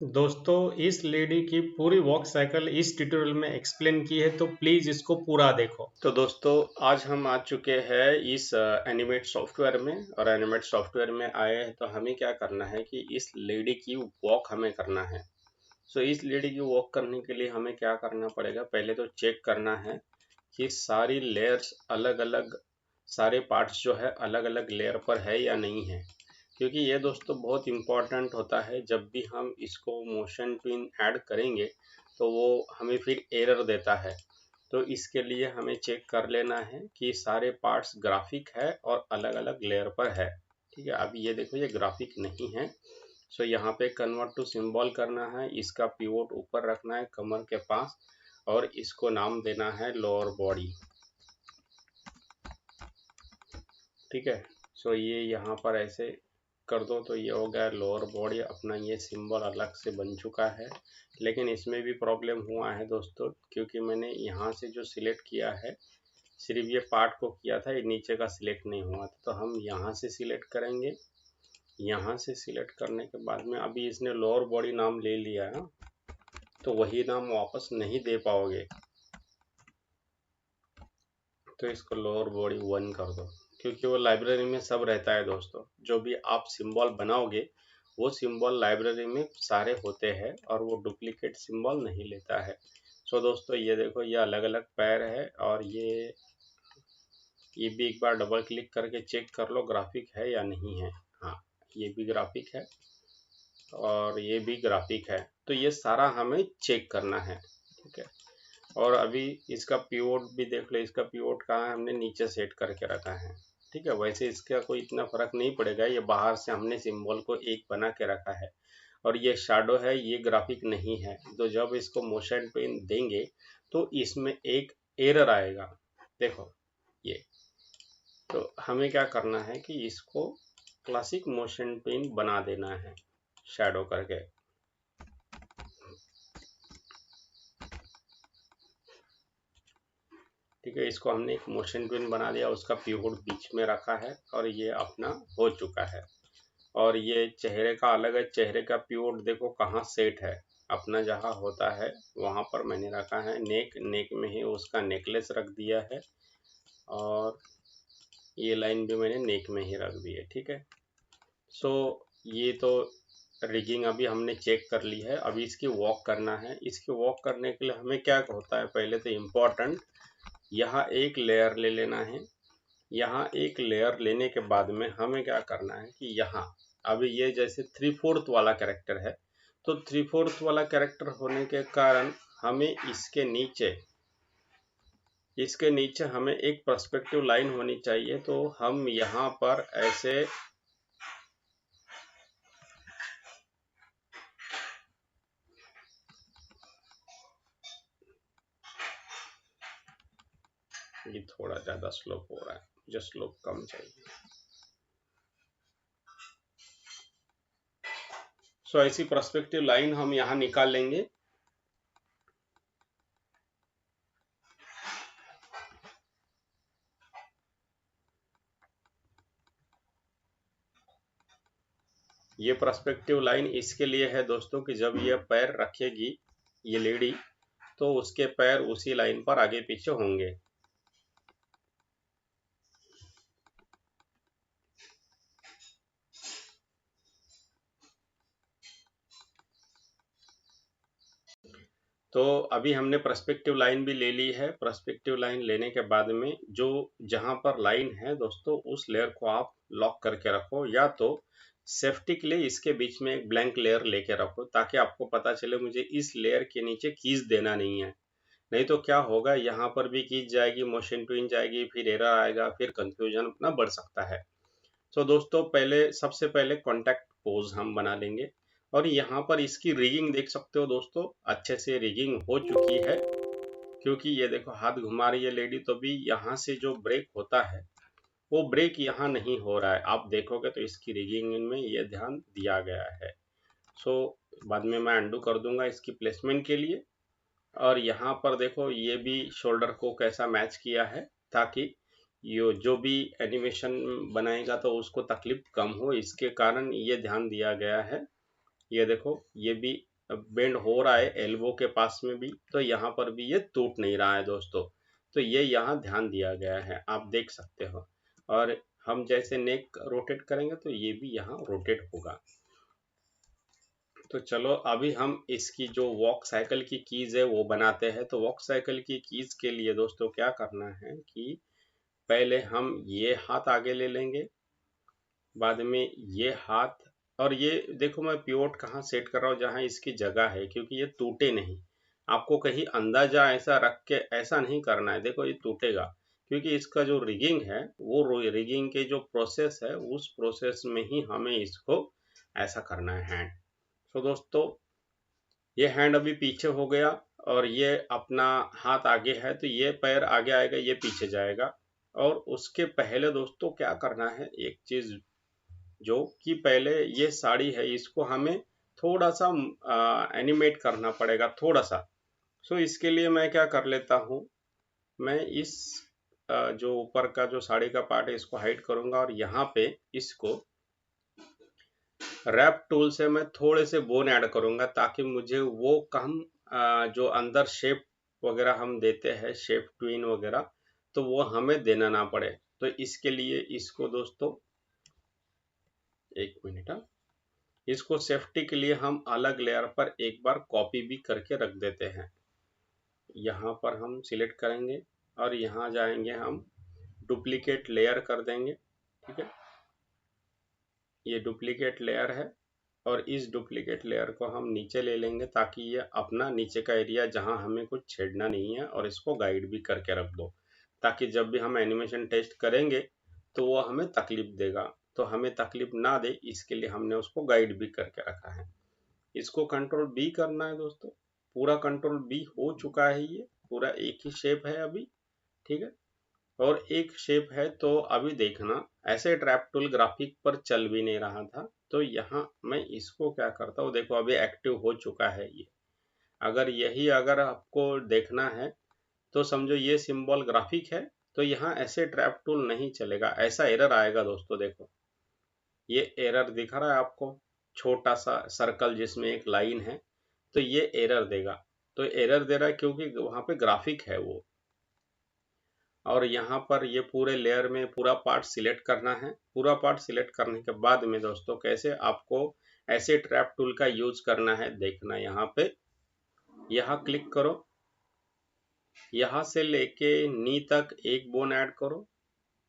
दोस्तों, इस लेडी की पूरी वॉक साइकिल इस ट्यूटोरियल में एक्सप्लेन की है, तो प्लीज इसको पूरा देखो। तो दोस्तों, आज हम आ चुके हैं इस एनिमेट सॉफ्टवेयर में, और एनिमेट सॉफ्टवेयर में आए हैं तो हमें क्या करना है कि इस लेडी की वॉक हमें करना है। सो इस लेडी की वॉक करने के लिए हमें क्या करना पड़ेगा, पहले तो चेक करना है कि सारी लेयर्स अलग अलग, सारे पार्ट्स जो है अलग अलग लेयर पर है या नहीं है, क्योंकि ये दोस्तों बहुत इम्पोर्टेंट होता है। जब भी हम इसको मोशन ट्विन ऐड करेंगे तो वो हमें फिर एरर देता है। तो इसके लिए हमें चेक कर लेना है कि सारे पार्ट्स ग्राफिक है और अलग अलग लेयर पर है। ठीक है, अभी ये देखो ये ग्राफिक नहीं है। सो यहाँ पे कन्वर्ट टू सिंबल करना है, इसका पिवोट ऊपर रखना है कमर के पास, और इसको नाम देना है लोअर बॉडी। ठीक है, सो ये यहाँ पर ऐसे कर दो तो ये हो गया लोअर बॉडी। अपना ये सिंबल अलग से बन चुका है, लेकिन इसमें भी प्रॉब्लम हुआ है दोस्तों, क्योंकि मैंने यहाँ से जो सिलेक्ट किया है सिर्फ ये पार्ट को किया था, ये नीचे का सिलेक्ट नहीं हुआ था। तो हम यहाँ से सिलेक्ट करेंगे, यहाँ से सिलेक्ट करने के बाद में अभी इसने लोअर बॉडी नाम ले लिया है, तो वही नाम वापस नहीं दे पाओगे। तो इसको लोअर बॉडी 1 कर दो, क्योंकि वो लाइब्रेरी में सब रहता है दोस्तों। जो भी आप सिंबल बनाओगे वो सिंबल लाइब्रेरी में सारे होते हैं, और वो डुप्लीकेट सिंबल नहीं लेता है। सो दोस्तों, ये देखो ये अलग अलग पैर है, और ये भी एक बार डबल क्लिक करके चेक कर लो ग्राफिक है या नहीं है। हाँ, ये भी ग्राफिक है और ये भी ग्राफिक है, तो ये सारा हमें चेक करना है। ठीक है, और अभी इसका पिवोट भी देख लो, इसका पिवोट कहाँ है, हमने नीचे सेट करके रखा है। ठीक है, वैसे इसका कोई इतना फर्क नहीं पड़ेगा, ये बाहर से हमने सिंबल को एक बना के रखा है, और ये शैडो है, ये ग्राफिक नहीं है। तो जब इसको मोशन पेन देंगे तो इसमें एक एरर आएगा, देखो ये। तो हमें क्या करना है कि इसको क्लासिक मोशन पेन बना देना है शैडो करके। ठीक है, इसको हमने एक मोशन ट्विन बना दिया, उसका पिवोट बीच में रखा है, और ये अपना हो चुका है। और ये चेहरे का अलग है, चेहरे का पिवोट देखो कहाँ सेट है, अपना जहाँ होता है वहां पर मैंने रखा है। नेक में ही उसका नेकलेस रख दिया है, और ये लाइन भी मैंने नेक में ही रख दी है। ठीक है, सो ये तो रिगिंग अभी हमने चेक कर ली है। अभी इसकी वॉक करना है। इसकी वॉक करने के लिए हमें क्या होता है, पहले तो इम्पोर्टेंट, यहाँ एक लेयर ले लेना है। यहाँ एक लेयर लेने के बाद में हमें क्या करना है कि यहाँ अभी ये जैसे 3/4 वाला कैरेक्टर है, तो 3/4 वाला कैरेक्टर होने के कारण हमें इसके नीचे हमें एक पर्सपेक्टिव लाइन होनी चाहिए। तो हम यहाँ पर ऐसे ये थोड़ा ज्यादा स्लोप हो रहा है, मुझे स्लोप कम चाहिए। सो ऐसी पर्सपेक्टिव लाइन हम यहाँ निकाल लेंगे। ये पर्सपेक्टिव लाइन इसके लिए है दोस्तों कि जब ये पैर रखेगी ये लेडी, तो उसके पैर उसी लाइन पर आगे पीछे होंगे। तो अभी हमने पर्सपेक्टिव लाइन भी ले ली है। पर्सपेक्टिव लाइन लेने के बाद में जो जहां पर लाइन है दोस्तों, उस लेयर को आप लॉक करके रखो, या तो सेफ्टी के लिए इसके बीच में एक ब्लैंक लेयर लेके रखो, ताकि आपको पता चले मुझे इस लेयर के नीचे कीज देना नहीं है। नहीं तो क्या होगा, यहाँ पर भी कीज जाएगी, मोशन ट्विन जाएगी, फिर एरर आएगा, फिर कंफ्यूजन अपना बढ़ सकता है। तो दोस्तों, सबसे पहले कॉन्टैक्ट पोज हम बना लेंगे, और यहाँ पर इसकी रिगिंग देख सकते हो दोस्तों, अच्छे से रिगिंग हो चुकी है। क्योंकि ये देखो हाथ घुमा रही है लेडी, तो भी यहाँ से जो ब्रेक होता है वो ब्रेक यहाँ नहीं हो रहा है। आप देखोगे तो इसकी रिगिंग में ये ध्यान दिया गया है। सो बाद में मैं अंडू कर दूंगा इसकी प्लेसमेंट के लिए। और यहाँ पर देखो ये भी शोल्डर को कैसा मैच किया है, ताकि ये जो भी एनिमेशन बनाएगा तो उसको तकलीफ कम हो, इसके कारण ये ध्यान दिया गया है। ये देखो ये भी बेंड हो रहा है एल्बो के पास में भी, तो यहाँ पर भी ये टूट नहीं रहा है दोस्तों। तो ये यहाँ ध्यान दिया गया है, आप देख सकते हो। और हम जैसे नेक रोटेट करेंगे तो ये भी यहाँ रोटेट होगा। तो चलो अभी हम इसकी जो वॉक साइकिल की कीज है वो बनाते हैं। तो वॉक साइकिल की कीज के लिए दोस्तों क्या करना है कि पहले हम ये हाथ आगे ले लेंगे, बाद में ये हाथ, और ये देखो मैं पिवोट कहाँ सेट कर रहा हूँ, जहाँ इसकी जगह है, क्योंकि ये टूटे नहीं। आपको कहीं अंदाजा ऐसा रख के ऐसा नहीं करना है, देखो ये टूटेगा, क्योंकि इसका जो रिगिंग है वो रिगिंग के जो प्रोसेस है उस प्रोसेस में ही हमें इसको ऐसा करना है हैंड। तो दोस्तों ये हैंड अभी पीछे हो गया और ये अपना हाथ आगे है, तो ये पैर आगे आएगा, ये पीछे जाएगा। और उसके पहले दोस्तों क्या करना है, एक चीज जो कि पहले ये साड़ी है इसको हमें थोड़ा सा एनिमेट करना पड़ेगा थोड़ा सा। सो इसके लिए मैं क्या कर लेता हूँ, मैं इस जो ऊपर का जो साड़ी का पार्ट है इसको हाइड करूंगा और यहाँ पे इसको रैप टूल से मैं थोड़े से बोन ऐड करूंगा, ताकि मुझे वो कम जो अंदर शेप वगैरह हम देते हैं, शेप ट्विन वगैरह, तो वो हमें देना ना पड़े। तो इसके लिए इसको दोस्तों एक मिनट, इसको सेफ्टी के लिए हम अलग लेयर पर एक बार कॉपी भी करके रख देते हैं। यहाँ पर हम सिलेक्ट करेंगे और यहाँ जाएंगे, हम डुप्लीकेट लेयर कर देंगे। ठीक है, ये डुप्लीकेट लेयर है और इस डुप्लीकेट लेयर को हम नीचे ले लेंगे, ताकि ये अपना नीचे का एरिया जहां हमें कुछ छेड़ना नहीं है, और इसको गाइड भी करके रख दो, ताकि जब भी हम एनिमेशन टेस्ट करेंगे तो वो हमें तकलीफ देगा। तो हमें तकलीफ ना दे इसके लिए हमने उसको गाइड भी करके रखा है। इसको कंट्रोल बी करना है दोस्तों, पूरा कंट्रोल बी हो चुका है, ये पूरा एक ही शेप है अभी। ठीक है, और एक शेप है, तो अभी देखना ऐसे ट्रैप टूल ग्राफिक पर चल भी नहीं रहा था, तो यहाँ मैं इसको क्या करता हूँ, देखो अभी एक्टिव हो चुका है ये। अगर आपको देखना है तो समझो ये सिंबल ग्राफिक है, तो यहाँ ऐसे ट्रैप टूल नहीं चलेगा, ऐसा एरर आएगा दोस्तों। देखो ये एरर दिख रहा है आपको, छोटा सा सर्कल जिसमें एक लाइन है, तो ये एरर देगा। तो एरर दे रहा है क्योंकि वहां पे ग्राफिक है वो। और यहाँ पर ये पूरे लेयर में पूरा पार्ट सिलेक्ट करना है। पूरा पार्ट सिलेक्ट करने के बाद में दोस्तों कैसे आपको ऐसे ट्रैप टूल का यूज करना है देखना। यहाँ पे यहाँ क्लिक करो, यहाँ से लेके नी तक एक बोन ऐड करो।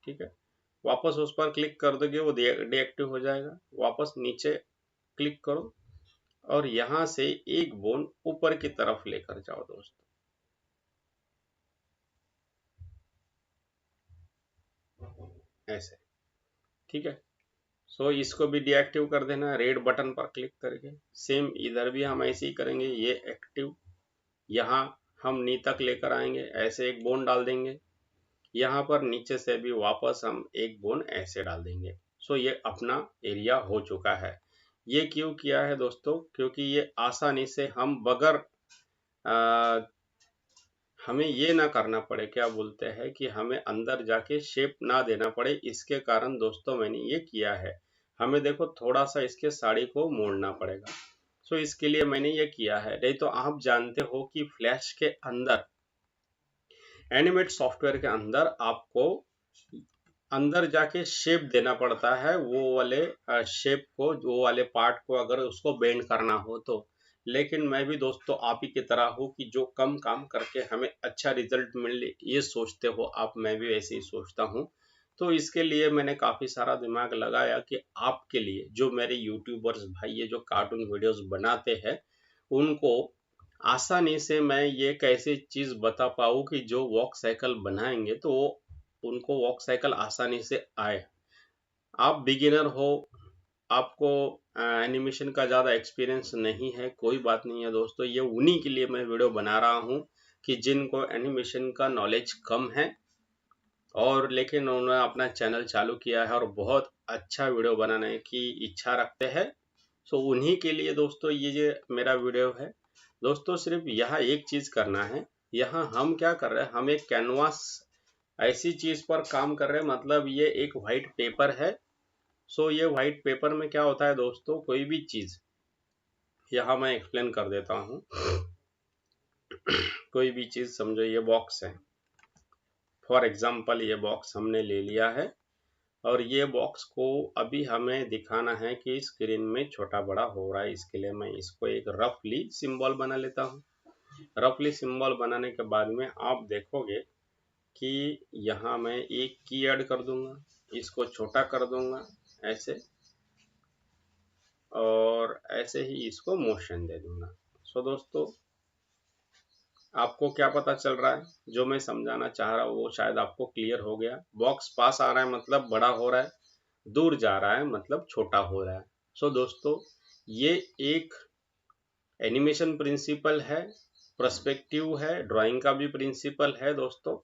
ठीक है, वापस उस पर क्लिक कर दोगे वो डीएक्टिव हो जाएगा। वापस नीचे क्लिक करो और यहाँ से एक बोन ऊपर की तरफ लेकर जाओ दोस्तों, ऐसे। ठीक है, सो इसको भी डीएक्टिव कर देना रेड बटन पर क्लिक करके। सेम इधर भी हम ऐसे ही करेंगे, ये एक्टिव, यहाँ हम नी तक लेकर आएंगे, ऐसे एक बोन डाल देंगे। यहाँ पर नीचे से भी वापस हम एक बोन ऐसे डाल देंगे। सो ये अपना एरिया हो चुका है। ये क्यों किया है दोस्तों, क्योंकि ये आसानी से हम बगैर हमें ये ना करना पड़े, क्या बोलते हैं कि हमें अंदर जाके शेप ना देना पड़े, इसके कारण दोस्तों मैंने ये किया है। हमें देखो थोड़ा सा इसके साड़ी को मोड़ना पड़ेगा, सो इसके लिए मैंने ये किया है। नहीं तो आप जानते हो कि फ्लैश के अंदर, एनिमेट सॉफ्टवेयर के अंदर आपको अंदर जाके शेप देना पड़ता है, वो वाले शेप को, वो वाले पार्ट को अगर उसको बेंड करना हो तो। लेकिन मैं भी दोस्तों आप ही की तरह हूँ कि जो कम काम करके हमें अच्छा रिजल्ट मिले ये सोचते हो आप, मैं भी ऐसे ही सोचता हूँ। तो इसके लिए मैंने काफी सारा दिमाग लगाया कि आपके लिए जो मेरे यूट्यूबर्स भाई ये जो कार्टून वीडियोस बनाते हैं उनको आसानी से मैं ये कैसे चीज बता पाऊँ कि जो वॉक साइकिल बनाएंगे तो वो उनको वॉक साइकिल आसानी से आए। आप बिगिनर हो, आपको एनिमेशन का ज़्यादा एक्सपीरियंस नहीं है, कोई बात नहीं है दोस्तों, ये उन्हीं के लिए मैं वीडियो बना रहा हूँ कि जिनको एनिमेशन का नॉलेज कम है और लेकिन उन्होंने अपना चैनल चालू किया है और बहुत अच्छा वीडियो बनाने की इच्छा रखते हैं। सो उन्हीं के लिए दोस्तों ये मेरा वीडियो है। दोस्तों सिर्फ यहाँ एक चीज़ करना है, यहाँ हम क्या कर रहे हैं, हम एक कैनवास ऐसी चीज पर काम कर रहे हैं, मतलब ये एक व्हाइट पेपर है। सो ये व्हाइट पेपर में क्या होता है दोस्तों, कोई भी चीज यहाँ मैं एक्सप्लेन कर देता हूँ। कोई भी चीज़ समझो, ये बॉक्स है, फॉर एग्जाम्पल ये बॉक्स हमने ले लिया है और ये बॉक्स को अभी हमें दिखाना है कि स्क्रीन में छोटा बड़ा हो रहा है। इसके लिए मैं इसको एक रफली सिंबल बना लेता हूँ। रफली सिंबल बनाने के बाद में आप देखोगे कि यहाँ मैं एक की ऐड कर दूंगा, इसको छोटा कर दूंगा ऐसे, और ऐसे ही इसको मोशन दे दूंगा। सो दोस्तों, आपको क्या पता चल रहा है? जो मैं समझाना चाह रहा हूँ वो शायद आपको क्लियर हो गया। बॉक्स पास आ रहा है मतलब बड़ा हो रहा है, दूर जा रहा है मतलब छोटा हो रहा है। सो दोस्तों, ये एक एनिमेशन प्रिंसिपल है, पर्सपेक्टिव है, ड्राइंग का भी प्रिंसिपल है दोस्तों।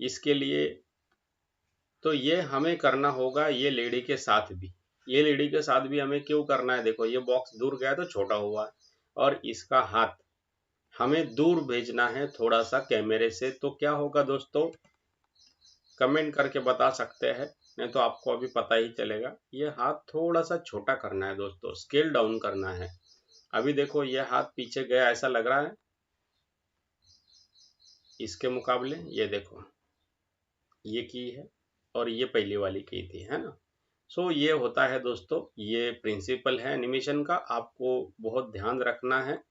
इसके लिए तो ये हमें करना होगा ये लेडी के साथ भी। ये लेडी के साथ भी हमें क्यों करना है? देखो, ये बॉक्स दूर गया तो छोटा हुआ है, और इसका हाथ हमें दूर भेजना है थोड़ा सा कैमरे से। तो क्या होगा दोस्तों, कमेंट करके बता सकते हैं, नहीं तो आपको अभी पता ही चलेगा। ये हाथ थोड़ा सा छोटा करना है दोस्तों, स्केल डाउन करना है। अभी देखो, ये हाथ पीछे गया ऐसा लग रहा है इसके मुकाबले। ये देखो, ये की है और ये पहली वाली की थी, है ना। सो ये होता है दोस्तों, ये प्रिंसिपल है एनिमेशन का, आपको बहुत ध्यान रखना है।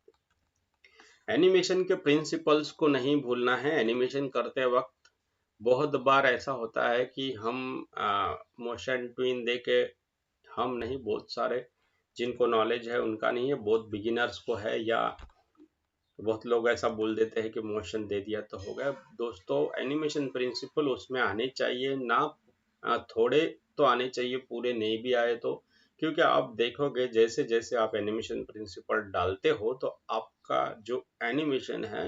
एनिमेशन के प्रिंसिपल्स को नहीं भूलना है। एनिमेशन करते वक्त बहुत बार ऐसा होता है कि हम मोशन ट्विन देके, हम नहीं, बहुत सारे जिनको नॉलेज है उनका नहीं है, बहुत बिगिनर्स को है, या बहुत लोग ऐसा बोल देते हैं कि मोशन दे दिया तो हो गया। दोस्तों, एनिमेशन प्रिंसिपल उसमें आने चाहिए ना, थोड़े तो आने चाहिए, पूरे नहीं भी आए तो। क्योंकि आप देखोगे जैसे जैसे आप एनिमेशन प्रिंसिपल डालते हो तो आपका जो एनिमेशन है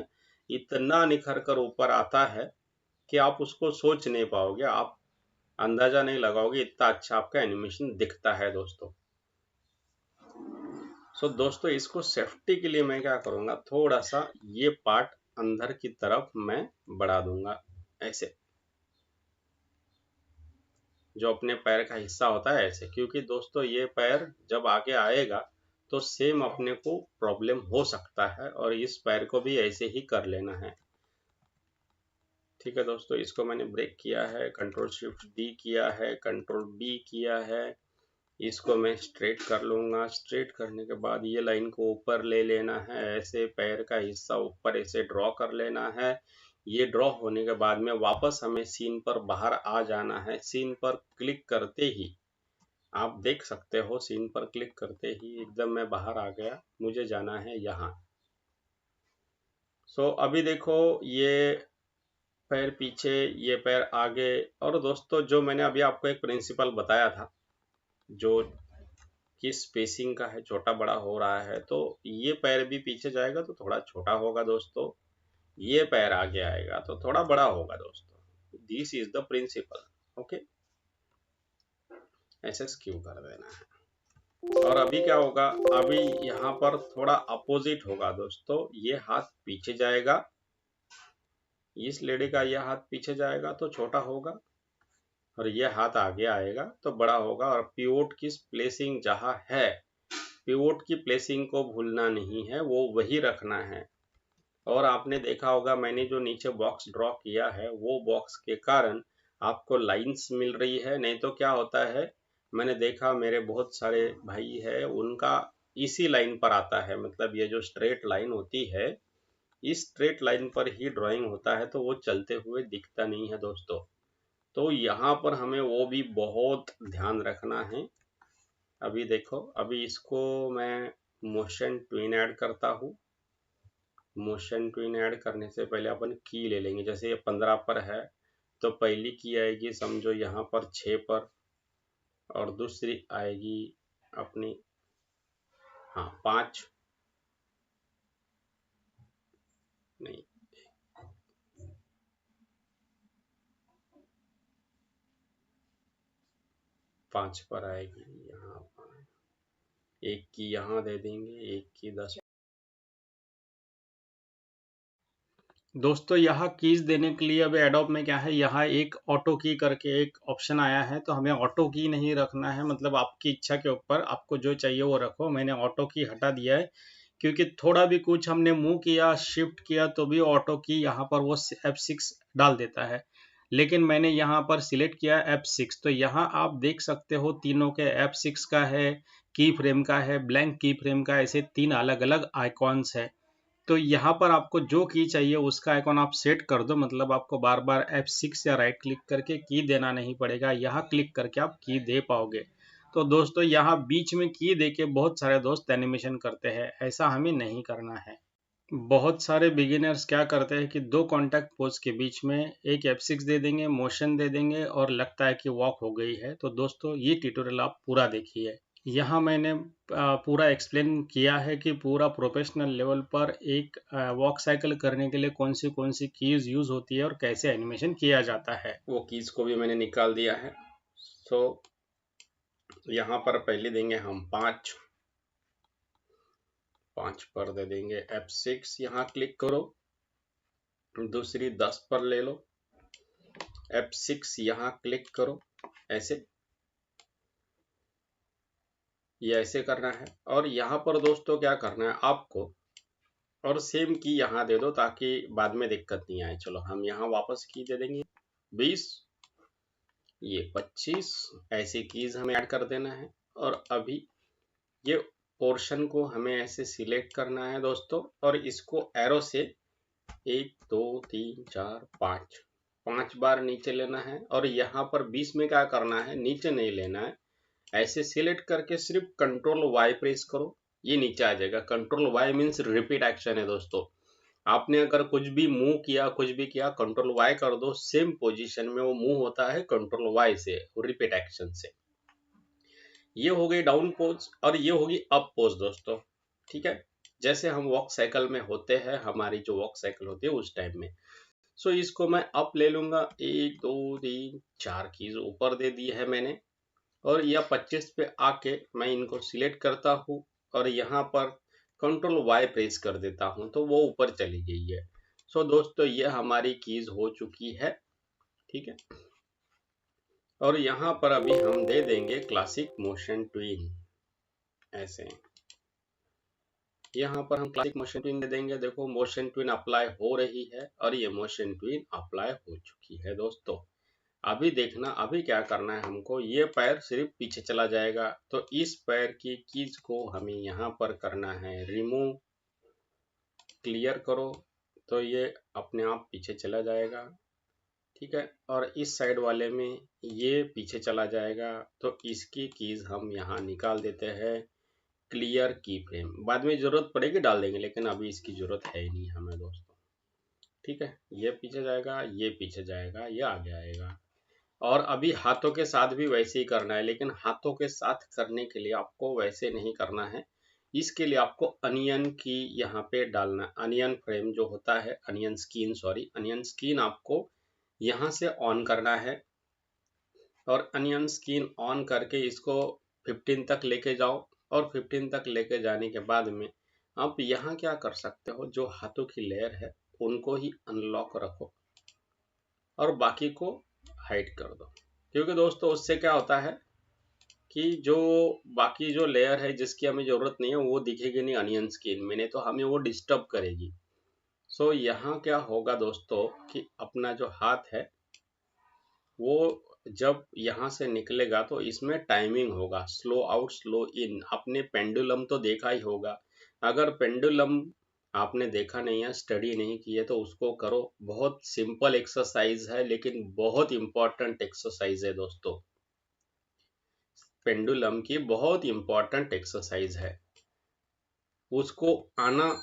इतना निखर कर ऊपर आता है कि आप उसको सोच नहीं पाओगे, आप अंदाजा नहीं लगाओगे, इतना अच्छा आपका एनिमेशन दिखता है दोस्तों। सो दोस्तों, इसको सेफ्टी के लिए मैं क्या करूंगा, थोड़ा सा ये पार्ट अंदर की तरफ मैं बढ़ा दूंगा ऐसे, जो अपने पैर का हिस्सा होता है ऐसे। क्योंकि दोस्तों, ये पैर जब आगे आएगा तो सेम अपने को प्रॉब्लम हो सकता है, और इस पैर को भी ऐसे ही कर लेना है। ठीक है दोस्तों, इसको मैंने ब्रेक किया है, कंट्रोल शिफ्ट डी किया है, कंट्रोल बी किया है। इसको मैं स्ट्रेट कर लूंगा। स्ट्रेट करने के बाद ये लाइन को ऊपर ले लेना है, ऐसे पैर का हिस्सा ऊपर ऐसे ड्रॉ कर लेना है। ये ड्रॉ होने के बाद में वापस हमें सीन पर बाहर आ जाना है। सीन पर क्लिक करते ही आप देख सकते हो, सीन पर क्लिक करते ही एकदम मैं बाहर आ गया, मुझे जाना है यहाँ। सो अभी देखो, ये पैर पीछे, ये पैर आगे। और दोस्तों, जो मैंने अभी आपको एक प्रिंसिपल बताया था, जो किस स्पेसिंग का है, छोटा बड़ा हो रहा है, तो ये पैर भी पीछे जाएगा तो थोड़ा छोटा होगा दोस्तों, ये पैर आगे आएगा तो थोड़ा बड़ा होगा दोस्तों। This is the principle. Okay, ऐसे स्क्यू कर देना है। और अभी क्या होगा, अभी यहाँ पर थोड़ा अपोजिट होगा दोस्तों, ये हाथ पीछे जाएगा, इस लेडी का यह हाथ पीछे जाएगा तो छोटा होगा, और ये हाथ आगे आएगा तो बड़ा होगा। और पिवोट की प्लेसिंग जहाँ है, पिवोट की प्लेसिंग को भूलना नहीं है, वो वही रखना है। और आपने देखा होगा, मैंने जो नीचे बॉक्स ड्रॉ किया है वो बॉक्स के कारण आपको लाइंस मिल रही है। नहीं तो क्या होता है, मैंने देखा मेरे बहुत सारे भाई है, उनका इसी लाइन पर आता है, मतलब ये जो स्ट्रेट लाइन होती है, इस स्ट्रेट लाइन पर ही ड्राइंग होता है, तो वो चलते हुए दिखता नहीं है दोस्तों। तो यहाँ पर हमें वो भी बहुत ध्यान रखना है। अभी देखो, अभी इसको मैं मोशन ट्विन ऐड करता हूँ। मोशन ट्विन ऐड करने से पहले अपन की ले लेंगे। जैसे ये 15 पर है तो पहली की आएगी समझो यहाँ पर 6 पर, और दूसरी आएगी अपनी, हाँ, 5 नहीं, 5 पर आएगी यहाँ पर। एक की यहाँ दे देंगे, एक की 10। दोस्तों यहाँ कीज देने के लिए अब एडोब में क्या है, यहाँ एक ऑटो की करके एक ऑप्शन आया है, तो हमें ऑटो की नहीं रखना है, मतलब आपकी इच्छा के ऊपर आपको जो चाहिए वो रखो। मैंने ऑटो की हटा दिया है क्योंकि थोड़ा भी कुछ हमने मूव किया, शिफ्ट किया तो भी ऑटो की यहाँ पर वो F6 डाल देता है। लेकिन मैंने यहाँ पर सिलेक्ट किया F6, तो यहाँ आप देख सकते हो तीनों के F6 का है, की फ्रेम का है, ब्लैंक की फ्रेम का, ऐसे तीन अलग अलग आइकॉन्स है। तो यहाँ पर आपको जो की चाहिए उसका आइकॉन आप सेट कर दो, मतलब आपको बार बार F6 या राइट क्लिक करके की देना नहीं पड़ेगा, यहाँ क्लिक करके आप की दे पाओगे। तो दोस्तों यहाँ बीच में की देके बहुत सारे दोस्त एनिमेशन करते हैं, ऐसा हमें नहीं करना है। बहुत सारे बिगिनर्स क्या करते हैं कि दो कॉन्टैक्ट पोज के बीच में एक F6 दे देंगे, मोशन दे देंगे और लगता है कि वॉक हो गई है। तो दोस्तों ये ट्यूटोरियल आप पूरा देखिए। यहाँ मैंने पूरा एक्सप्लेन किया है कि पूरा प्रोफेशनल लेवल पर एक वॉक साइकिल करने के लिए कौन सी कीज यूज होती है और कैसे एनिमेशन किया जाता है, वो कीज को भी मैंने निकाल दिया है। सो यहाँ पर पहले देंगे हम 5 पर दे देंगे F6, यहाँ क्लिक करो। दूसरी 10 पर ले लो, F6 यहाँ क्लिक करो, ऐसे ये ऐसे करना है। और यहाँ पर दोस्तों क्या करना है आपको, और सेम की यहाँ दे दो ताकि बाद में दिक्कत नहीं आए। चलो हम यहाँ वापस की दे देंगे 20, ये 25, ऐसी कीज हमें ऐड कर देना है। और अभी ये पोर्शन को हमें ऐसे सिलेक्ट करना है दोस्तों, और इसको एरो से 1 2 3 4 5 बार नीचे लेना है। और यहाँ पर 20 में क्या करना है, नीचे नहीं लेना है, ऐसे सिलेक्ट करके सिर्फ कंट्रोल वाई प्रेस करो, ये नीचे आ जाएगा। Control Y means repeat action है दोस्तों। आपने अगर कुछ भी मूव किया, कुछ भी किया, कंट्रोल वाई कर दो, सेम पोजीशन में वो मूव होता है कंट्रोल वाई से, रिपीट एक्शन से। ये हो गई डाउन पोज और ये होगी अप पोज दोस्तों, ठीक है। जैसे हम वॉक साइकिल में होते हैं, हमारी जो वॉक साइकिल होती है उस टाइम में। सो इसको मैं अप ले लूंगा, 1 2 3 4 कीज ऊपर दे दी है मैंने। और यह 25 पे आके मैं इनको सिलेक्ट करता हूँ और यहाँ पर कंट्रोल वाई प्रेस कर देता हूँ, तो वो ऊपर चली गई है। सो दोस्तों ये हमारी कीज हो चुकी है, ठीक है। और यहाँ पर अभी हम दे देंगे क्लासिक मोशन ट्विन, ऐसे यहाँ पर हम क्लासिक मोशन ट्विन दे देंगे। देखो मोशन ट्विन अप्लाई हो रही है और ये मोशन ट्विन अप्लाई हो चुकी है दोस्तों। अभी देखना, अभी क्या करना है हमको, ये पैर सिर्फ पीछे चला जाएगा, तो इस पैर की कीज को हमें यहाँ पर करना है रिमूव, क्लियर करो, तो ये अपने आप पीछे चला जाएगा, ठीक है। और इस साइड वाले में ये पीछे चला जाएगा, तो इसकी कीज हम यहाँ निकाल देते हैं, क्लियर की फ्रेम, बाद में जरूरत पड़ेगी डाल देंगे, लेकिन अभी इसकी जरूरत है ही नहीं हमें दोस्तों, ठीक है। ये पीछे जाएगा, ये पीछे जाएगा, ये आगे आएगा। और अभी हाथों के साथ भी वैसे ही करना है, लेकिन हाथों के साथ करने के लिए आपको वैसे नहीं करना है। इसके लिए आपको अनियन की यहाँ पे डालना, अनियन फ्रेम जो होता है, onion skin, sorry onion skin आपको यहाँ से ऑन करना है। और अनियन स्किन ऑन करके इसको 15 तक लेके जाओ, और 15 तक लेके जाने के बाद में आप यहाँ क्या कर सकते हो, जो हाथों की लेयर है उनको ही अनलॉक रखो और बाकी को हाइड कर दो। क्योंकि दोस्तों उससे क्या होता है कि जो बाकी जो लेयर है जिसकी हमें जरूरत नहीं है वो दिखेगी नहीं अनियन स्किन में, नहीं तो हमें वो डिस्टर्ब करेगी। सो यहाँ क्या होगा दोस्तों कि अपना जो हाथ है वो जब यहाँ से निकलेगा तो इसमें टाइमिंग होगा, स्लो आउट स्लो इन। आपने पेंडुलम तो देखा ही होगा, अगर पेंडुलम आपने देखा नहीं है, स्टडी नहीं की है, तो उसको करो। बहुत सिंपल एक्सरसाइज है लेकिन बहुत इंपॉर्टेंट एक्सरसाइज है दोस्तों। पेंडुलम की बहुत इंपॉर्टेंट एक्सरसाइज है, उसको आना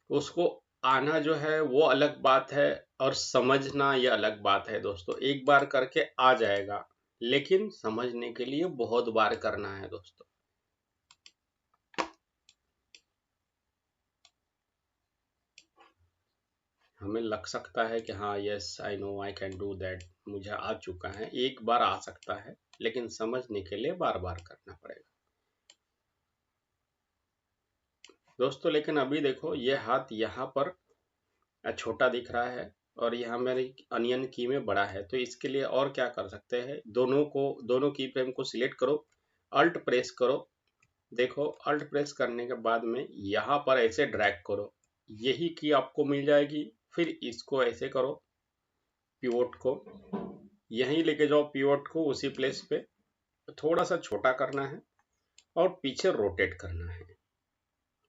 उसको आना जो है वो अलग बात है, और समझना ये अलग बात है दोस्तों। एक बार करके आ जाएगा, लेकिन समझने के लिए बहुत बार करना है दोस्तों। हमें लग सकता है कि हाँ yes I know I can do that, मुझे आ चुका है, एक बार आ सकता है, लेकिन समझने के लिए बार बार करना पड़ेगा। दोस्तों। लेकिन अभी देखो ये हाथ यहाँ पर छोटा दिख रहा है और यहाँ मेरी अनियन की में बड़ा है, तो इसके लिए और क्या कर सकते हैं, दोनों की फ्रेम को सिलेक्ट करो, अल्ट प्रेस करो। देखो अल्ट प्रेस करने के बाद में यहाँ पर ऐसे ड्रैग करो, यही की आपको मिल जाएगी। फिर इसको ऐसे करो, पिवोट को यहीं लेके जाओ, पिवोट को उसी प्लेस पे थोड़ा सा छोटा करना है और पीछे रोटेट करना है।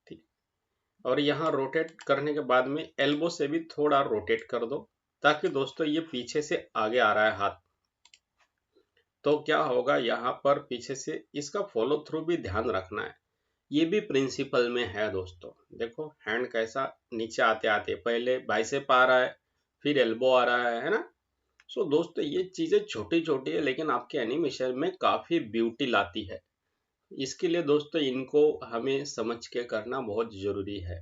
ठीक, और यहाँ रोटेट करने के बाद में एल्बो से भी थोड़ा रोटेट कर दो, ताकि दोस्तों ये पीछे से आगे आ रहा है हाथ, तो क्या होगा यहाँ पर पीछे से इसका फॉलो थ्रू भी ध्यान रखना है। ये भी प्रिंसिपल में है दोस्तों। देखो हैंड कैसा नीचे आते आते पहले बाइसेप आ रहा है, फिर एल्बो आ रहा है ना। सो दोस्तों ये चीजें छोटी छोटी है, लेकिन आपके एनिमेशन में काफी ब्यूटी लाती है। इसके लिए दोस्तों इनको हमें समझ के करना बहुत जरूरी है।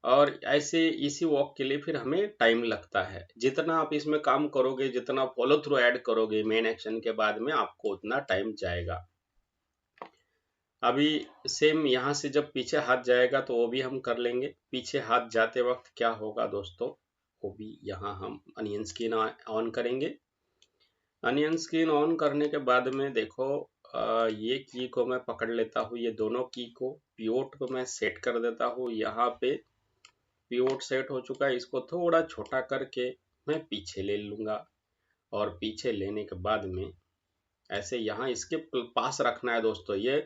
और ऐसे इसी वॉक के लिए फिर हमें टाइम लगता है। जितना आप इसमें काम करोगे, जितना फॉलो थ्रू ऐड करोगे मेन एक्शन के बाद में, आपको उतना टाइम जाएगा। अभी सेम यहाँ से जब पीछे हाथ जाएगा तो वो भी हम कर लेंगे। पीछे हाथ जाते वक्त क्या होगा दोस्तों, वो भी यहाँ हम अनियन स्किन ऑन करेंगे। अनियन स्किन ऑन करने के बाद में देखो ये की को मैं पकड़ लेता हूँ, ये दोनों की को, पिवोट को मैं सेट कर देता हूँ। यहाँ पे पिवोट सेट हो चुका है, इसको थोड़ा छोटा करके मैं पीछे ले लूंगा। और पीछे लेने के बाद में ऐसे यहाँ इसके पास रखना है दोस्तों। ये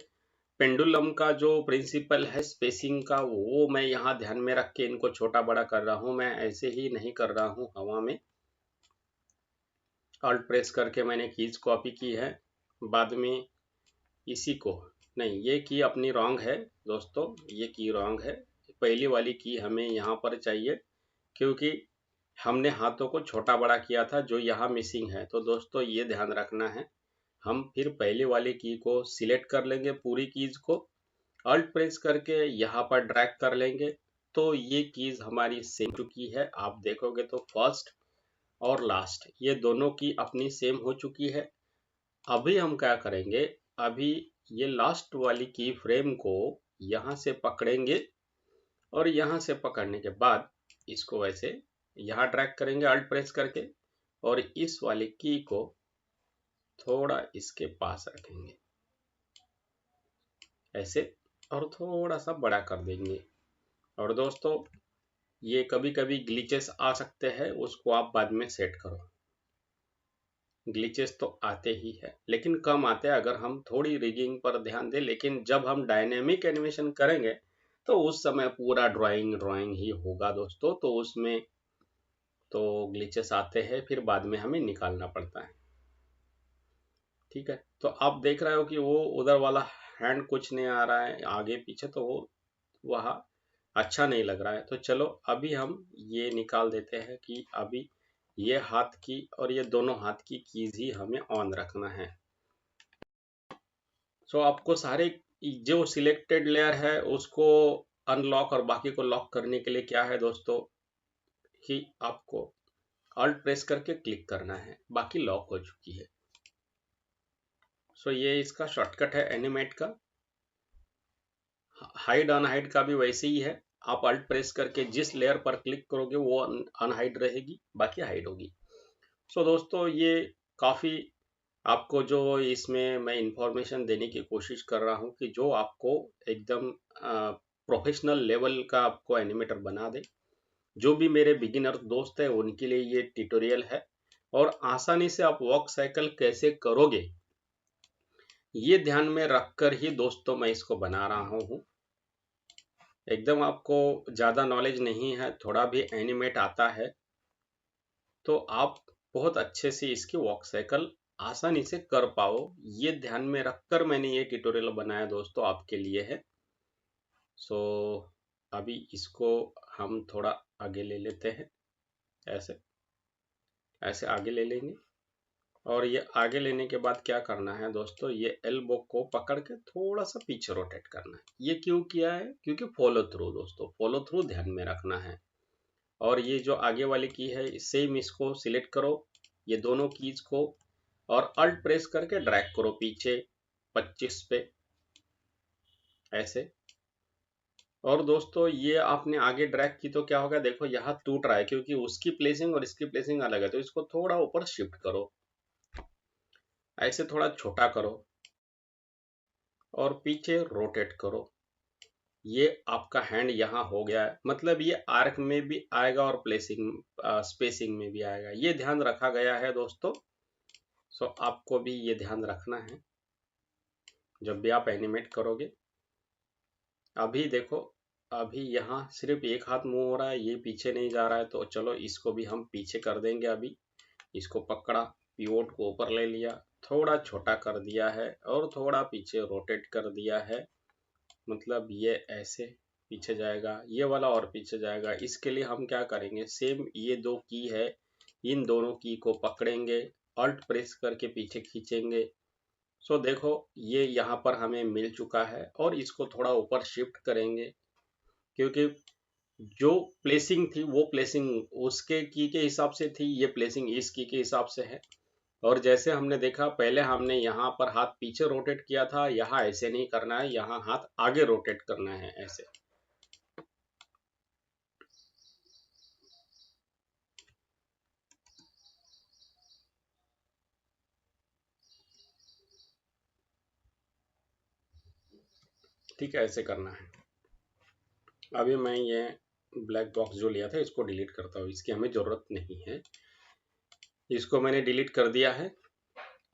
पेंडुलम का जो प्रिंसिपल है स्पेसिंग का, वो मैं यहाँ ध्यान में रख के इनको छोटा बड़ा कर रहा हूँ। मैं ऐसे ही नहीं कर रहा हूँ हवा में। ऑल्ट प्रेस करके मैंने कीज कॉपी की है, बाद में इसी को नहीं, ये की अपनी रॉन्ग है दोस्तों, ये की रॉन्ग है। पहली वाली की हमें यहाँ पर चाहिए, क्योंकि हमने हाथों को छोटा बड़ा किया था, जो यहाँ मिसिंग है। तो दोस्तों ये ध्यान रखना है। हम फिर पहली वाली की को सिलेक्ट कर लेंगे, पूरी कीज को अल्ट प्रेस करके यहाँ पर ड्रैग कर लेंगे, तो ये कीज हमारी सेम चुकी है। आप देखोगे तो फर्स्ट और लास्ट ये दोनों की अपनी सेम हो चुकी है। अभी हम क्या करेंगे, अभी ये लास्ट वाली की फ्रेम को यहाँ से पकड़ेंगे और यहाँ से पकड़ने के बाद इसको वैसे यहाँ ड्रैग करेंगे अल्ट प्रेस करके, और इस वाली की को थोड़ा इसके पास रखेंगे ऐसे, और थोड़ा सा बड़ा कर देंगे। और दोस्तों ये कभी कभी ग्लिचेस आ सकते हैं, उसको आप बाद में सेट करो। ग्लिचेस तो आते ही है, लेकिन कम आते हैं अगर हम थोड़ी रिगिंग पर ध्यान दें। लेकिन जब हम डायनेमिक एनिमेशन करेंगे तो उस समय पूरा ड्राइंग ड्राइंग ही होगा दोस्तों, तो उसमें तो ग्लिचेस आते हैं, फिर बाद में हमें निकालना पड़ता है। ठीक है, तो आप देख रहे हो कि वो उधर वाला हैंड कुछ नहीं आ रहा है आगे पीछे, तो वो वहाँ अच्छा नहीं लग रहा है। तो चलो अभी हम ये निकाल देते हैं कि अभी ये हाथ की और ये दोनों हाथ की कीज ही हमें ऑन रखना है। सो आपको सारे जो सिलेक्टेड लेयर है उसको अनलॉक और बाकी को लॉक करने के लिए क्या है दोस्तों, कि आपको अल्ट प्रेस करके क्लिक करना है, बाकी लॉक हो चुकी है। सो ये इसका शॉर्टकट है एनिमेट का। हाइड अनहाइड का भी वैसे ही है, आप अल्ट प्रेस करके जिस लेयर पर क्लिक करोगे वो अनहाइड रहेगी, बाकी हाइड होगी। सो दोस्तों ये काफ़ी आपको जो इसमें मैं इंफॉर्मेशन देने की कोशिश कर रहा हूँ कि जो आपको एकदम प्रोफेशनल लेवल का आपको एनिमेटर बना दे। जो भी मेरे बिगिनर दोस्त हैं उनके लिए ये ट्यूटोरियल है, और आसानी से आप वॉक साइकिल कैसे करोगे ये ध्यान में रखकर ही दोस्तों मैं इसको बना रहा हूँ। एकदम आपको ज़्यादा नॉलेज नहीं है, थोड़ा भी एनिमेट आता है, तो आप बहुत अच्छे से इसकी वॉक साइकिल आसानी से कर पाओ, ये ध्यान में रखकर मैंने ये ट्यूटोरियल बनाया दोस्तों आपके लिए है। सो अभी इसको हम थोड़ा आगे ले लेते हैं, ऐसे ऐसे आगे ले लेंगे। और ये आगे लेने के बाद क्या करना है दोस्तों, ये एल्बो को पकड़ के थोड़ा सा पीछे रोटेट करना है। ये क्यों किया है, क्योंकि फॉलो थ्रू दोस्तों, फॉलो थ्रू ध्यान में रखना है। और ये जो आगे वाली की है सेम इसको सिलेक्ट करो, ये दोनों कीज को, और अल्ट प्रेस करके ड्रैग करो पीछे 25 पे ऐसे। और दोस्तों ये आपने आगे ड्रैग की तो क्या होगा, देखो यहाँ टूट रहा है क्योंकि उसकी प्लेसिंग और इसकी प्लेसिंग अलग है, तो इसको थोड़ा ऊपर शिफ्ट करो, ऐसे थोड़ा छोटा करो और पीछे रोटेट करो। ये आपका हैंड यहाँ हो गया है, मतलब ये आर्क में भी आएगा और प्लेसिंग स्पेसिंग में भी आएगा, ये ध्यान रखा गया है दोस्तों। सो आपको भी ये ध्यान रखना है जब भी आप एनिमेट करोगे। अभी देखो, अभी यहाँ सिर्फ एक हाथ मूव हो रहा है, ये पीछे नहीं जा रहा है, तो चलो इसको भी हम पीछे कर देंगे। अभी इसको पकड़ा, पिवोट को ऊपर ले लिया, थोड़ा छोटा कर दिया है और थोड़ा पीछे रोटेट कर दिया है, मतलब ये ऐसे पीछे जाएगा, ये वाला और पीछे जाएगा। इसके लिए हम क्या करेंगे, सेम ये दो की है, इन दोनों की को पकड़ेंगे, अल्ट प्रेस करके पीछे खींचेंगे। सो देखो ये यहाँ पर हमें मिल चुका है और इसको थोड़ा ऊपर शिफ्ट करेंगे क्योंकि जो प्लेसिंग थी वो प्लेसिंग उसके की के हिसाब से थी, ये प्लेसिंग इस की के हिसाब से है। और जैसे हमने देखा पहले हमने यहाँ पर हाथ पीछे रोटेट किया था, यहाँ ऐसे नहीं करना है, यहाँ हाथ आगे रोटेट करना है ऐसे। ठीक है, ऐसे करना है। अभी मैं ये ब्लैक बॉक्स जो लिया था इसको डिलीट करता हूँ, इसकी हमें जरूरत नहीं है, इसको मैंने डिलीट कर दिया है।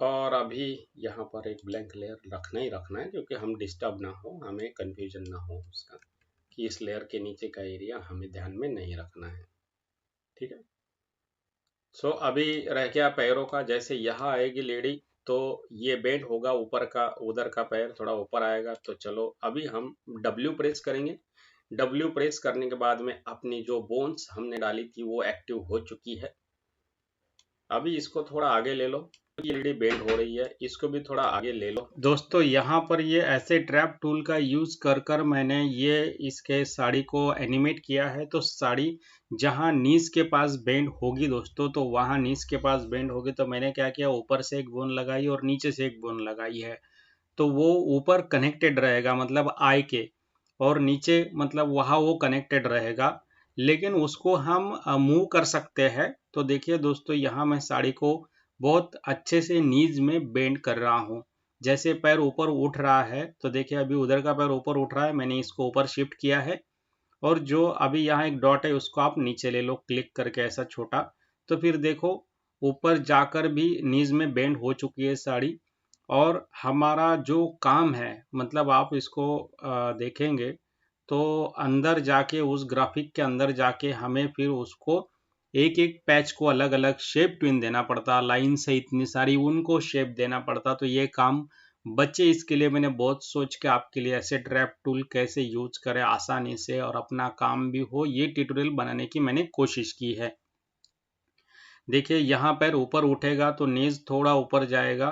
और अभी यहाँ पर एक ब्लैंक लेयर रखना ही रखना है क्योंकि हम डिस्टर्ब ना हो, हमें कंफ्यूजन ना हो उसका कि इस लेयर के नीचे का एरिया हमें ध्यान में नहीं रखना है। ठीक है। सो अभी रह गया पैरों का, जैसे यहाँ आएगी लेडी तो ये बेंड होगा, ऊपर का उधर का पैर थोड़ा ऊपर आएगा। तो चलो अभी हम W प्रेस करेंगे। W प्रेस करने के बाद में अपनी जो बोन्स हमने डाली थी वो एक्टिव हो चुकी है। अभी इसको थोड़ा आगे ले लो, ये लेडी बेंड हो रही है, इसको भी थोड़ा आगे ले लो। दोस्तों यहाँ पर ये ऐसे ट्रैप टूल का यूज कर कर मैंने ये इसके साड़ी को एनिमेट किया है। तो साड़ी जहाँ नीज के पास बेंड होगी दोस्तों, तो वहाँ नीज के पास बेंड होगी, तो मैंने क्या किया, ऊपर से एक बोन लगाई और नीचे से एक बोन लगाई है। तो वो ऊपर कनेक्टेड रहेगा मतलब आई के, और नीचे मतलब वहाँ वो कनेक्टेड रहेगा, लेकिन उसको हम मूव कर सकते हैं। तो देखिए दोस्तों यहाँ मैं साड़ी को बहुत अच्छे से नीज में बेंड कर रहा हूँ। जैसे पैर ऊपर उठ रहा है तो देखिए अभी उधर का पैर ऊपर उठ रहा है, मैंने इसको ऊपर शिफ्ट किया है। और जो अभी यहाँ एक डॉट है उसको आप नीचे ले लो क्लिक करके ऐसा छोटा, तो फिर देखो ऊपर जाकर भी नीज में बेंड हो चुकी है साड़ी। और हमारा जो काम है मतलब आप इसको देखेंगे तो अंदर जाके उस ग्राफिक के अंदर जाके हमें फिर उसको एक एक पैच को अलग अलग शेप ट्विन देना पड़ता, लाइन से इतनी सारी उनको शेप देना पड़ता। तो ये काम बच्चे, इसके लिए मैंने बहुत सोच के आपके लिए ऐसे ट्रैप टूल कैसे यूज करें आसानी से और अपना काम भी हो, ये ट्यूटोरियल बनाने की मैंने कोशिश की है। देखिए यहाँ पैर ऊपर उठेगा तो नीज थोड़ा ऊपर जाएगा,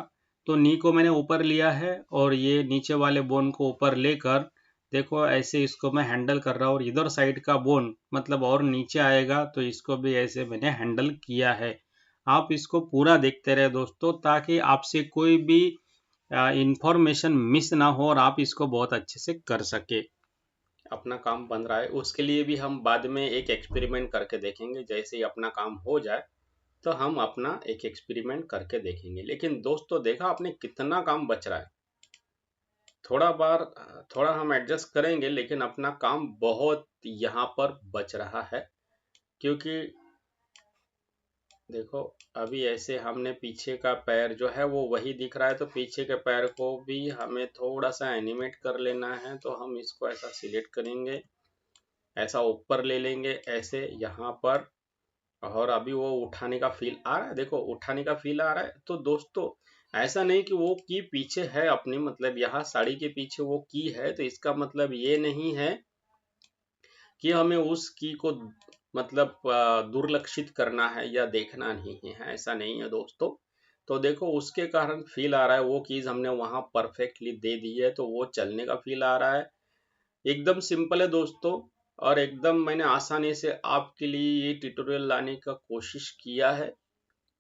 तो नी को मैंने ऊपर लिया है और ये नीचे वाले बोन को ऊपर लेकर देखो ऐसे इसको मैं हैंडल कर रहा हूँ। और इधर साइड का बोन मतलब और नीचे आएगा तो इसको भी ऐसे मैंने हैंडल किया है। आप इसको पूरा देखते रहे दोस्तों ताकि आपसे कोई भी इंफॉर्मेशन मिस ना हो और आप इसको बहुत अच्छे से कर सके। अपना काम बन रहा है, उसके लिए भी हम बाद में एक एक्सपेरिमेंट करके देखेंगे। जैसे ही अपना काम हो जाए तो हम अपना एक एक्सपेरिमेंट करके देखेंगे। लेकिन दोस्तों देखा आपने कितना काम बच रहा है, थोड़ा बार थोड़ा हम एडजस्ट करेंगे लेकिन अपना काम बहुत यहाँ पर बच रहा है। क्योंकि देखो अभी ऐसे हमने पीछे का पैर जो है वो वही दिख रहा है, तो पीछे के पैर को भी हमें थोड़ा सा एनिमेट कर लेना है। तो हम इसको ऐसा सिलेक्ट करेंगे, ऐसा ऊपर ले लेंगे ऐसे यहाँ पर, और अभी वो उठाने का फील आ रहा है, देखो उठाने का फील आ रहा है। तो दोस्तों ऐसा नहीं कि वो की पीछे है अपनी, मतलब यहाँ साड़ी के पीछे वो की है, तो इसका मतलब ये नहीं है कि हमें उस की को मतलब दुर्लक्षित करना है या देखना नहीं है, ऐसा नहीं है दोस्तों। तो देखो उसके कारण फील आ रहा है, वो कीज हमने वहां परफेक्टली दे दी है तो वो चलने का फील आ रहा है। एकदम सिंपल है दोस्तों, और एकदम मैंने आसानी से आपके लिए ये ट्यूटोरियल लाने का कोशिश किया है।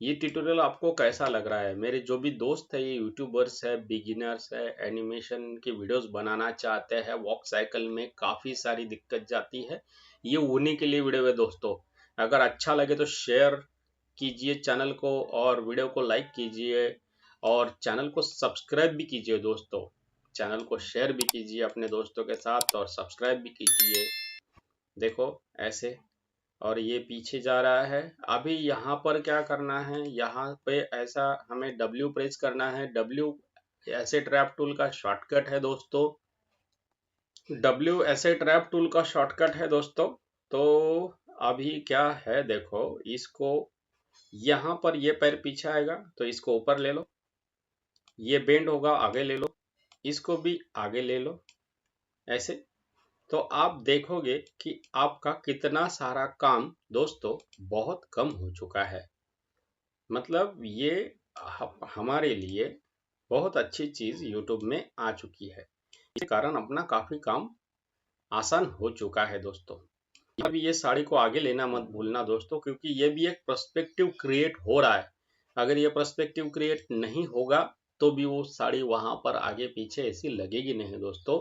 ये ट्यूटोरियल आपको कैसा लग रहा है? मेरे जो भी दोस्त है, ये यूट्यूबर्स है, बिगिनर्स है, एनिमेशन की वीडियोस बनाना चाहते हैं, वॉक साइकिल में काफ़ी सारी दिक्कत जाती है, ये उन्हीं के लिए वीडियो है दोस्तों। अगर अच्छा लगे तो शेयर कीजिए चैनल को और वीडियो को लाइक कीजिए और चैनल को सब्सक्राइब भी कीजिए दोस्तों। चैनल को शेयर भी कीजिए अपने दोस्तों के साथ और सब्सक्राइब भी कीजिए। देखो ऐसे, और ये पीछे जा रहा है। अभी यहाँ पर क्या करना है, यहाँ पे ऐसा हमें W प्रेस करना है। W ऐसे ट्रैप टूल का शॉर्टकट है दोस्तों। W ऐसे ट्रैप टूल का शॉर्टकट है दोस्तों। तो अभी क्या है देखो, इसको यहाँ पर ये पैर पीछे आएगा तो इसको ऊपर ले लो, ये बेंड होगा आगे ले लो, इसको भी आगे ले लो ऐसे। तो आप देखोगे कि आपका कितना सारा काम दोस्तों बहुत कम हो चुका है। मतलब ये हमारे लिए बहुत अच्छी चीज YouTube में आ चुकी है। इसके कारण अपना काफी काम आसान हो चुका है दोस्तों। अभी ये साड़ी को आगे लेना मत भूलना दोस्तों, क्योंकि ये भी एक पर्सपेक्टिव क्रिएट हो रहा है। अगर ये पर्सपेक्टिव क्रिएट नहीं होगा तो भी वो साड़ी वहां पर आगे पीछे ऐसी लगेगी नहीं दोस्तों।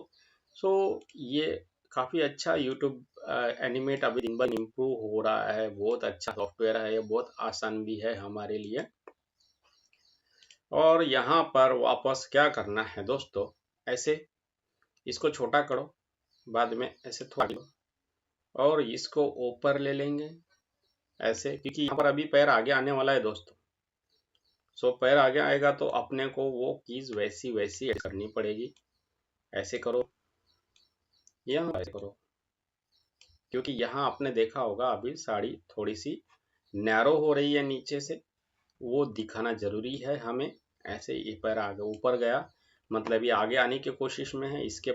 सो ये काफी अच्छा यूट्यूब एनिमेट अभी दिन ब दिन इम्प्रूव हो रहा है। बहुत अच्छा सॉफ्टवेयर है, ये बहुत आसान भी है हमारे लिए। और यहाँ पर वापस क्या करना है दोस्तों, ऐसे इसको छोटा करो, बाद में ऐसे थोड़ा लो और इसको ऊपर ले लेंगे ऐसे, क्योंकि यहाँ पर अभी पैर आगे आने वाला है दोस्तों। सो पैर आगे आएगा तो अपने को वो कीज वैसी वैसी करनी पड़ेगी। ऐसे करो या ऐसे करो, क्योंकि यहाँ आपने देखा होगा अभी साड़ी थोड़ी सी नैरो हो रही है नीचे से, वो दिखाना जरूरी है हमें। ऐसे ये पैर आगे ऊपर गया, मतलब ये आगे आने की कोशिश में है, इसके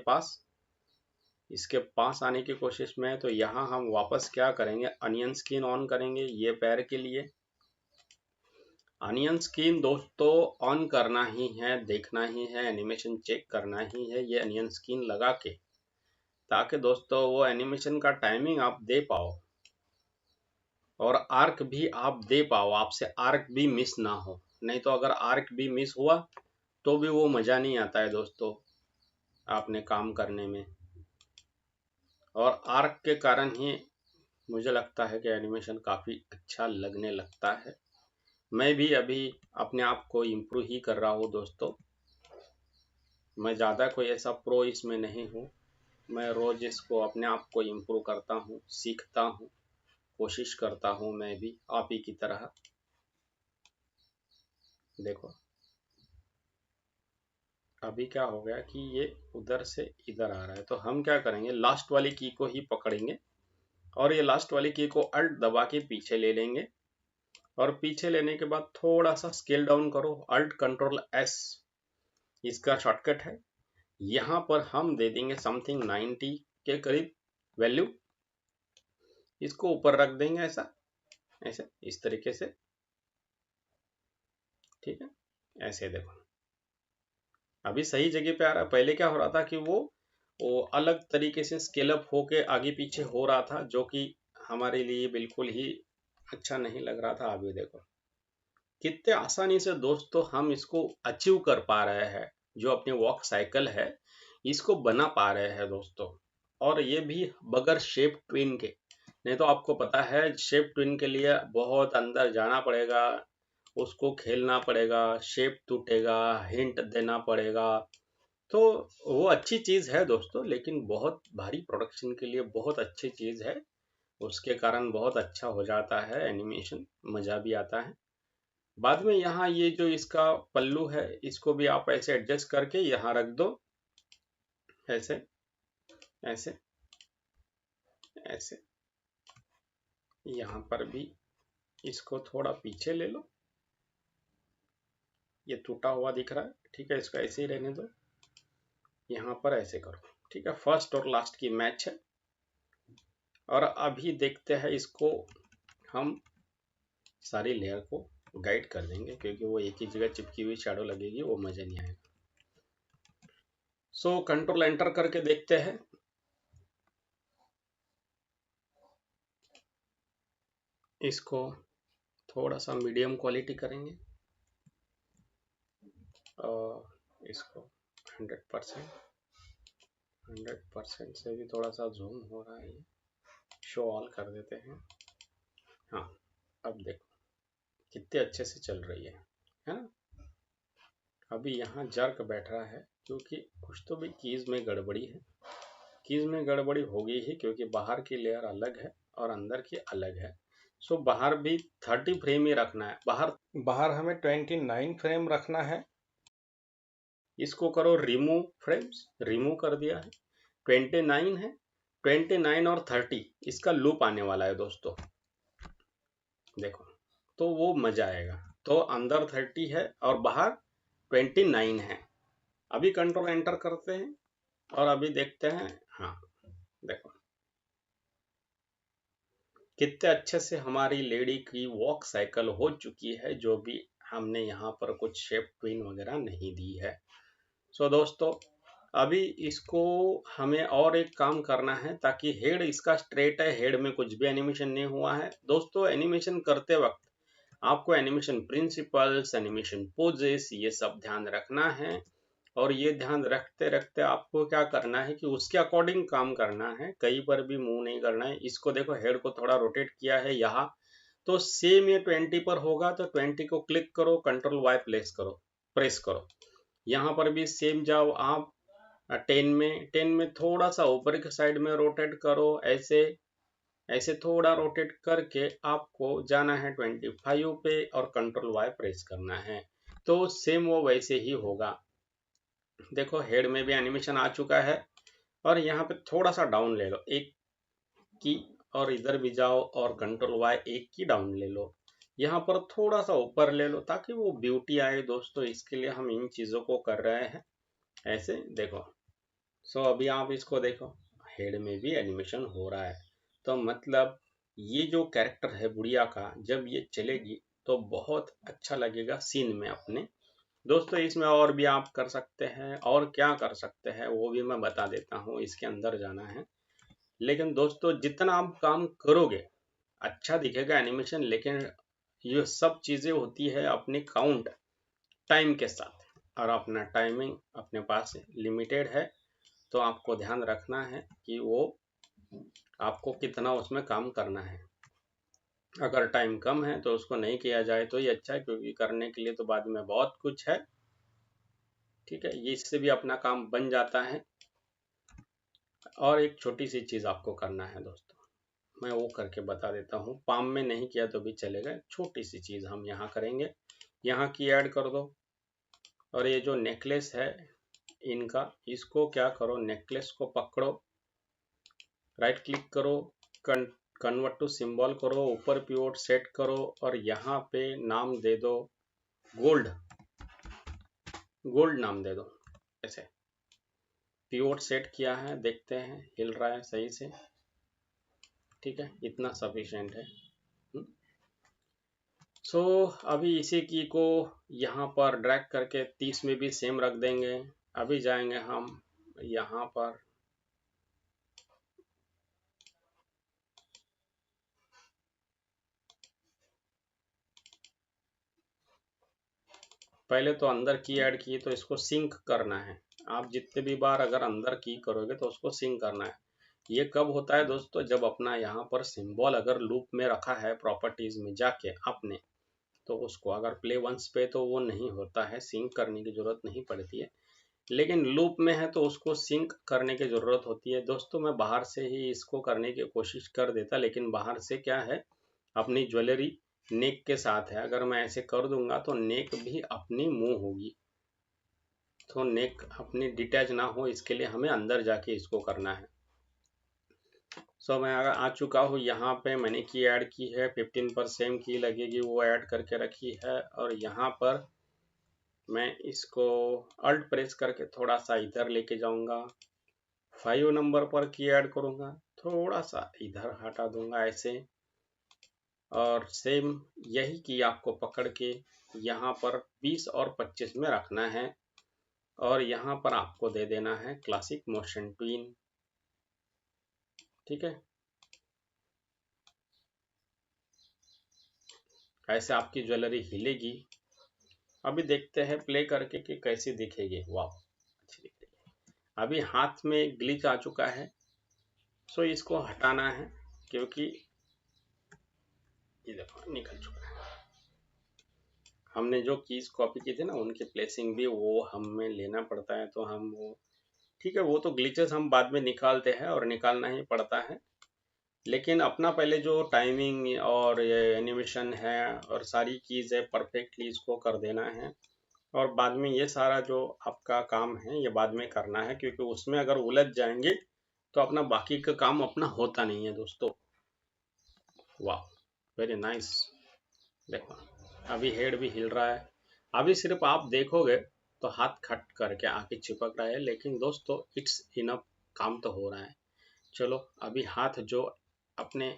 पास आने की कोशिश में है। तो यहाँ हम वापस क्या करेंगे, अनियन स्किन ऑन करेंगे ये पैर के लिए। अनियन स्किन दोस्तों ऑन करना ही है, देखना ही है, एनिमेशन चेक करना ही है ये अनियन स्किन लगा के, ताकि दोस्तों वो एनिमेशन का टाइमिंग आप दे पाओ और आर्क भी आप दे पाओ, आपसे आर्क भी मिस ना हो। नहीं तो अगर आर्क भी मिस हुआ तो भी वो मजा नहीं आता है दोस्तों आपने काम करने में। और आर्क के कारण ही मुझे लगता है कि एनिमेशन काफ़ी अच्छा लगने लगता है। मैं भी अभी अपने आप को इम्प्रूव ही कर रहा हूँ दोस्तों। मैं ज़्यादा कोई ऐसा प्रो इसमें नहीं हूँ। मैं रोज़ इसको अपने आप को इम्प्रूव करता हूँ, सीखता हूँ, कोशिश करता हूँ मैं भी आप ही की तरह। देखो अभी क्या हो गया कि ये उधर से इधर आ रहा है, तो हम क्या करेंगे, लास्ट वाली की को ही पकड़ेंगे और ये लास्ट वाली की को अल्ट दबा के पीछे ले लेंगे। और पीछे लेने के बाद थोड़ा सा स्केल डाउन करो, अल्ट कंट्रोल एस इसका शॉर्टकट है। यहाँ पर हम दे देंगे समथिंग 90 के करीब वैल्यू, इसको ऊपर रख देंगे ऐसा, ऐसे इस तरीके से, ठीक है। ऐसे देखो अभी सही जगह पे आ रहा है। पहले क्या हो रहा था कि वो अलग तरीके से स्केल अप होके आगे पीछे हो रहा था, जो कि हमारे लिए बिल्कुल ही अच्छा नहीं लग रहा था। अभी देखो कितने आसानी से दोस्तों हम इसको अचीव कर पा रहे हैं, जो अपनी वॉक साइकिल है इसको बना पा रहे हैं दोस्तों। और ये भी बगैर शेप ट्विन के। नहीं तो आपको पता है शेप ट्विन के लिए बहुत अंदर जाना पड़ेगा, उसको खेलना पड़ेगा, शेप टूटेगा, हिंट देना पड़ेगा। तो वो अच्छी चीज है दोस्तों, लेकिन बहुत भारी प्रोडक्शन के लिए बहुत अच्छी चीज है। उसके कारण बहुत अच्छा हो जाता है एनिमेशन, मजा भी आता है। बाद में यहाँ ये जो इसका पल्लू है इसको भी आप ऐसे एडजस्ट करके यहाँ रख दो, ऐसे ऐसे ऐसे। यहाँ पर भी इसको थोड़ा पीछे ले लो, ये टूटा हुआ दिख रहा है, ठीक है, इसको ऐसे ही रहने दो। यहाँ पर ऐसे करो, ठीक है। फर्स्ट और लास्ट की मैच है। और अभी देखते हैं इसको, हम सारी लेयर को गाइड कर देंगे, क्योंकि वो एक ही जगह चिपकी हुई शैडो लगेगी, वो मजा नहीं आएगा। सो कंट्रोल एंटर करके देखते हैं। इसको थोड़ा सा मीडियम क्वालिटी करेंगे और इसको 100% से भी थोड़ा सा जूम हो रहा है, शो ऑल कर देते हैं। हाँ, अब देखो कितने अच्छे से चल रही है ना। अभी यहाँ जर्क बैठ रहा है क्योंकि कुछ तो भी कीज में गड़बड़ी है। कीज में गड़बड़ी होगी ही क्योंकि बाहर की लेयर अलग है और अंदर की अलग है। सो बाहर भी 30 फ्रेम ही रखना है, बाहर हमें 29 फ्रेम रखना है। इसको करो रिमूव फ्रेम्स, रिमूव कर दिया है। 29 है, 29 और 30 इसका लूप आने वाला है दोस्तों, देखो तो वो मजा आएगा। तो अंदर 30 है और बाहर 29 है। अभी कंट्रोल एंटर करते हैं और अभी देखते हैं। हाँ देखो कितने अच्छे से हमारी लेडी की वॉक साइकिल हो चुकी है, जो भी हमने यहाँ पर कुछ शेप ट्विन वगैरह नहीं दी है। सो दोस्तों अभी इसको हमें और एक काम करना है ताकि हेड इसका स्ट्रेट है, हेड में कुछ भी एनिमेशन नहीं हुआ है। दोस्तों एनिमेशन करते वक्त आपको एनिमेशन प्रिंसिपल्स, एनिमेशन पोजेस ये सब ध्यान रखना है। और ये ध्यान रखते रखते आपको क्या करना है कि उसके अकॉर्डिंग काम करना है, कहीं पर भी मूव नहीं करना है। इसको देखो हेड को थोड़ा रोटेट किया है यहाँ, तो सेम ये 20 पर होगा तो 20 को क्लिक करो, कंट्रोल वाई प्रेस करो। यहाँ पर भी सेम जाओ आप 10 में थोड़ा सा ऊपर की साइड में रोटेट करो, ऐसे ऐसे थोड़ा रोटेट करके आपको जाना है 25 पे और कंट्रोल वाई प्रेस करना है, तो सेम वो वैसे ही होगा। देखो हेड में भी एनिमेशन आ चुका है और यहाँ पे थोड़ा सा डाउन ले लो एक की, और इधर भी जाओ और कंट्रोल वाई एक की डाउन ले लो। यहाँ पर थोड़ा सा ऊपर ले लो ताकि वो ब्यूटी आए दोस्तों, इसके लिए हम इन चीज़ों को कर रहे हैं। ऐसे देखो, सो अभी आप इसको देखो हेड में भी एनिमेशन हो रहा है, तो मतलब ये जो कैरेक्टर है बुढ़िया का, जब ये चलेगी तो बहुत अच्छा लगेगा सीन में अपने। दोस्तों इसमें और भी आप कर सकते हैं, और क्या कर सकते हैं वो भी मैं बता देता हूँ, इसके अंदर जाना है। लेकिन दोस्तों जितना आप काम करोगे अच्छा दिखेगा एनिमेशन, लेकिन ये सब चीज़ें होती है अपने काउंट टाइम के साथ, और अपना टाइमिंग अपने पास लिमिटेड है। तो आपको ध्यान रखना है कि वो आपको कितना उसमें काम करना है। अगर टाइम कम है तो उसको नहीं किया जाए तो ये अच्छा है, क्योंकि करने के लिए तो बाद में बहुत कुछ है। ठीक है, ये इससे भी अपना काम बन जाता है। और एक छोटी सी चीज़ आपको करना है दोस्तों, मैं वो करके बता देता हूँ, पाम में नहीं किया तो भी चलेगा। छोटी सी चीज़ हम यहाँ करेंगे, यहाँ की ऐड कर दो। और ये जो नेकलेस है इनका, इसको क्या करो, नेकलेस को पकड़ो, राइट क्लिक करो, कन्वर्ट टू सिंबल करो, ऊपर पिवोट सेट करो और यहाँ पे नाम दे दो गोल्ड, गोल्ड नाम दे दो। ऐसे पिवोट सेट किया है, देखते हैं हिल रहा है सही से। ठीक है, इतना सफिशिएंट है। सो अभी इसी की को यहाँ पर ड्रैग करके 30 में भी सेम रख देंगे। अभी जाएंगे हम यहाँ पर, पहले तो अंदर की ऐड की तो इसको सिंक करना है। आप जितने भी बार अगर अंदर की करोगे तो उसको सिंक करना है। ये कब होता है दोस्तों, जब अपना यहाँ पर सिंबल अगर लूप में रखा है प्रॉपर्टीज में जाके आपने, तो उसको अगर प्ले वंस पे तो वो नहीं होता है, सिंक करने की जरूरत नहीं पड़ती है। लेकिन लूप में है तो उसको सिंक करने की ज़रूरत होती है। दोस्तों मैं बाहर से ही इसको करने की कोशिश कर देता, लेकिन बाहर से क्या है, अपनी ज्वेलरी नेक के साथ है, अगर मैं ऐसे कर दूंगा तो नेक भी अपनी मूव होगी, तो नेक अपनी डिटैच ना हो, इसके लिए हमें अंदर जाके इसको करना है। सो मैं अगर आ चुका हूँ यहाँ पे, मैंने की ऐड की है, 15 पर सेम की लगेगी वो ऐड करके रखी है। और यहाँ पर मैं इसको अल्ट प्रेस करके थोड़ा सा इधर लेके जाऊंगा, 5 नंबर पर की ऐड करूंगा, थोड़ा सा इधर हटा दूंगा ऐसे। और सेम यही की आपको पकड़ के यहाँ पर 20 और 25 में रखना है। और यहाँ पर आपको दे देना है क्लासिक मोशन ट्विन। ठीक है, ऐसे आपकी ज्वेलरी हिलेगी। अभी देखते हैं प्ले करके कि कैसी दिखेगी। वाह, अच्छी दिख रही है। अभी हाथ में ग्लिच आ चुका है, सो इसको हटाना है क्योंकि ये देखो निकल चुका है। हमने जो कीज कॉपी की थी ना, उनकी प्लेसिंग भी वो हमें लेना पड़ता है, तो हम वो ठीक है, वो तो ग्लिचेस हम बाद में निकालते हैं और निकालना ही पड़ता है, लेकिन अपना पहले जो टाइमिंग और ये एनिमेशन है और सारी चीज़ें परफेक्टली इसको कर देना है, और बाद में ये सारा जो आपका काम है ये बाद में करना है, क्योंकि उसमें अगर उलझ जाएंगे तो अपना बाकी का काम अपना होता नहीं है दोस्तों। वाह, वेरी नाइस। देखो अभी हेड भी हिल रहा है। अभी सिर्फ आप देखोगे तो हाथ खट करके आके चिपक रहा है, लेकिन दोस्तों इट्स इनफ, काम तो हो रहा है। चलो अभी हाथ जो अपने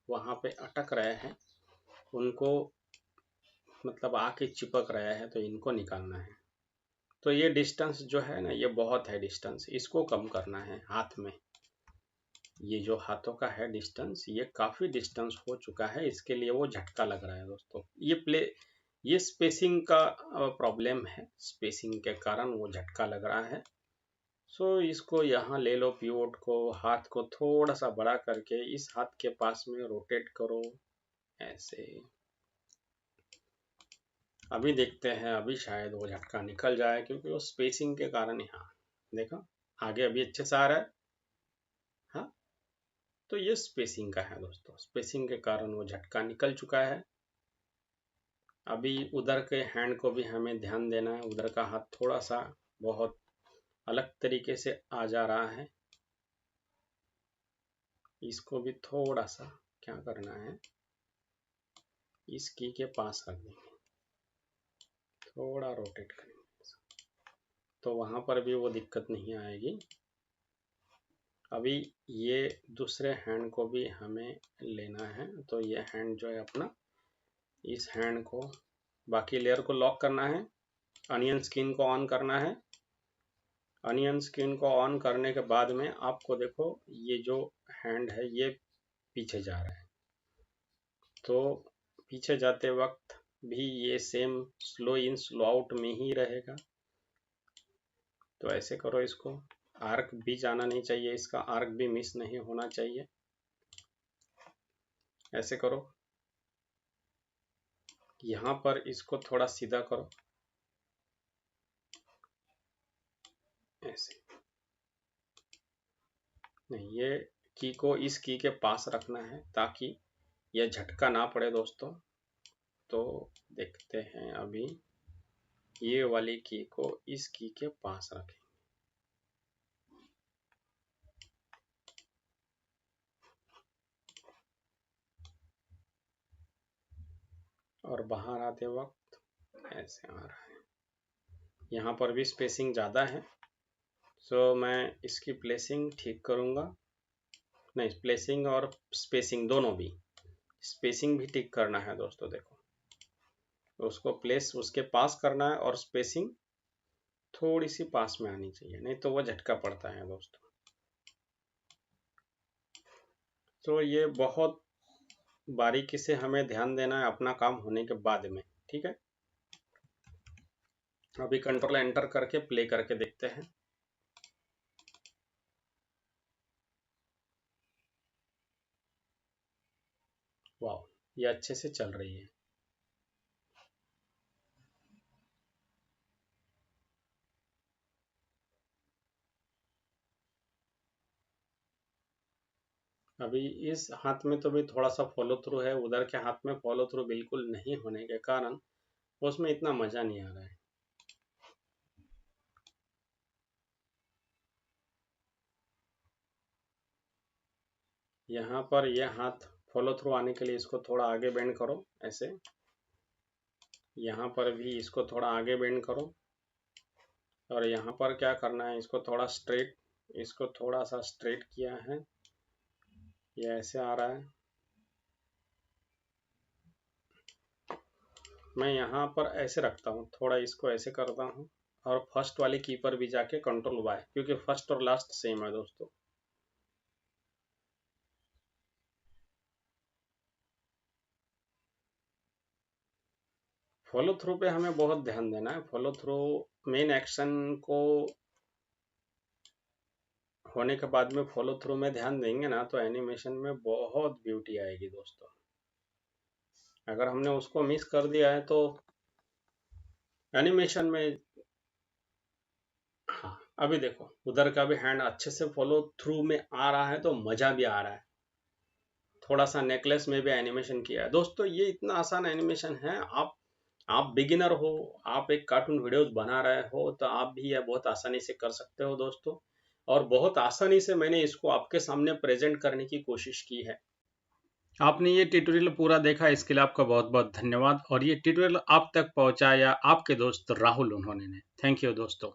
वहाँ पे अटक रहे हैं उनको, मतलब आके चिपक रहा है, तो इनको निकालना है। तो ये डिस्टेंस जो है ना, ये बहुत है डिस्टेंस, इसको कम करना है हाथ में। ये जो हाथों का है डिस्टेंस, ये काफ़ी डिस्टेंस हो चुका है, इसके लिए वो झटका लग रहा है दोस्तों। ये स्पेसिंग का प्रॉब्लम है, स्पेसिंग के कारण वो झटका लग रहा है। सो इसको यहाँ ले लो, पिवोट को, हाथ को थोड़ा सा बड़ा करके इस हाथ के पास में रोटेट करो ऐसे। अभी देखते हैं, अभी शायद वो झटका निकल जाए, क्योंकि वो स्पेसिंग के कारण। यहाँ देखो आगे अभी अच्छे से आ रहा है। हाँ, तो ये स्पेसिंग का है दोस्तों, स्पेसिंग के कारण वो झटका निकल चुका है। अभी उधर के हैंड को भी हमें ध्यान देना है, उधर का हाथ थोड़ा सा बहुत अलग तरीके से आ जा रहा है, इसको भी थोड़ा सा क्या करना है, इस की के पास रख देंगे, थोड़ा रोटेट करेंगे, तो वहां पर भी वो दिक्कत नहीं आएगी। अभी ये दूसरे हैंड को भी हमें लेना है, तो ये हैंड जो है अपना, इस हैंड को, बाकी लेयर को लॉक करना है, अनियन स्किन को ऑन करना है। अनियन स्किन को ऑन करने के बाद में आपको देखो ये जो हैंड है ये पीछे जा रहा है, तो पीछे जाते वक्त भी ये same slow in slow out में ही रहेगा। तो ऐसे करो, इसको आर्क भी जाना नहीं चाहिए, इसका आर्क भी मिस नहीं होना चाहिए। ऐसे करो, यहाँ पर इसको थोड़ा सीधा करो ऐसे। नहीं, ये की को इस की के पास रखना है ताकि यह झटका ना पड़े दोस्तों। तो देखते हैं, अभी ये वाली की को इस की के पास रखें, और बाहर आते वक्त ऐसे आ रहा है। यहाँ पर भी स्पेसिंग ज़्यादा है, सो मैं इसकी प्लेसिंग ठीक करूँगा। नहीं, प्लेसिंग और स्पेसिंग दोनों भी, स्पेसिंग भी ठीक करना है दोस्तों। देखो, तो उसको प्लेस उसके पास करना है और स्पेसिंग थोड़ी सी पास में आनी चाहिए, नहीं तो वो झटका पड़ता है दोस्तों। तो ये बहुत बारीकी से हमें ध्यान देना है अपना काम होने के बाद में, ठीक है। अभी कंट्रोल एंटर करके प्ले करके देखते हैं। वाह, ये अच्छे से चल रही है। अभी इस हाथ में तो भी थोड़ा सा फॉलो थ्रू है, उधर के हाथ में फॉलो थ्रू बिल्कुल नहीं होने के कारण उसमें इतना मजा नहीं आ रहा है। यहाँ पर यह हाथ फॉलो थ्रू आने के लिए इसको थोड़ा आगे बेंड करो ऐसे। यहाँ पर भी इसको थोड़ा आगे बेंड करो, और यहाँ पर क्या करना है, इसको थोड़ा स्ट्रेट, इसको थोड़ा सा स्ट्रेट किया है, ये ऐसे आ रहा है। मैं यहाँ पर ऐसे रखता हूँ, थोड़ा इसको ऐसे करता हूँ, और फर्स्ट वाली की पर भी जाके कंट्रोल वाई, क्योंकि फर्स्ट और लास्ट सेम है दोस्तों। फॉलो थ्रू पे हमें बहुत ध्यान देना है। फॉलो थ्रू मेन एक्शन को होने के बाद में फॉलो थ्रू में ध्यान देंगे ना तो एनिमेशन में बहुत ब्यूटी आएगी दोस्तों। अगर हमने उसको मिस कर दिया है तो एनिमेशन में, हाँ अभी देखो उधर का भी हैंड अच्छे से फॉलो थ्रू में आ रहा है तो मजा भी आ रहा है। थोड़ा सा नेकलेस में भी एनिमेशन किया है दोस्तों। ये इतना आसान एनिमेशन है। आप बिगिनर हो, आप एक कार्टून वीडियोस बना रहे हो तो आप भी यह बहुत आसानी से कर सकते हो दोस्तों। और बहुत आसानी से मैंने इसको आपके सामने प्रेजेंट करने की कोशिश की है। आपने ये ट्यूटोरियल पूरा देखा, इसके लिए आपका बहुत बहुत धन्यवाद। और ये ट्यूटोरियल आप तक पहुंचाया आपके दोस्त राहुल उन्होंने। थैंक यू दोस्तों।